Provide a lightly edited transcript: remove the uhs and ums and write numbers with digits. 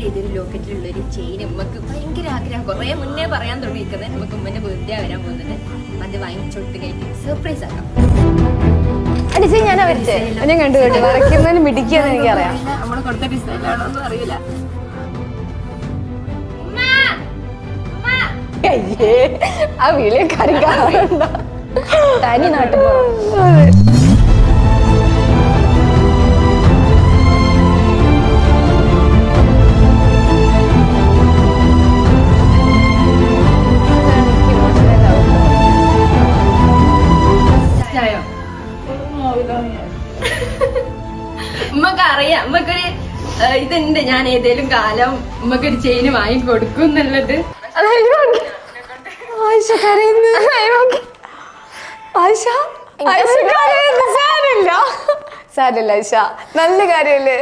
ചെയ്തൊരു ലോക്കറ്റിലുള്ളൊരു ചെയിൻ ഉമ്മക്ക് ഭയങ്കര ആഗ്രഹം, കുറേ മുന്നേ പറയാൻ തുടങ്ങിയിരിക്കുന്നത്. നമുക്ക് ഉമ്മന്റെ ബർത്ത്ഡേ വരാൻ പോകുന്നത്, അത് വാങ്ങിച്ചോട്ട് കഴിഞ്ഞ് സർപ്രൈസ് ആക്കാം. ഞാൻ കണ്ടു കേട്ടു വരയ്ക്കുന്നതിന് മിടിക്കാന്ന് എനിക്കറിയാം. നമ്മള് കൊടുത്ത ഡിസൈനാണോന്നും അറിയില്ല. ആ വീളിയക്കാരും കാണുന്നുണ്ടോ? തനി നാട്ടിൽ ഉമ്മക്ക് അറിയാം, ഉമ്മക്കൊരു ഇതുണ്ട്, ഞാൻ ഏതേലും കാലം ഉമ്മക്കൊരു ചെയിന് വാങ്ങി കൊടുക്കും എന്നുള്ളത്. സാരില്ല ഐഷ, നല്ല കാര്യല്ലേ?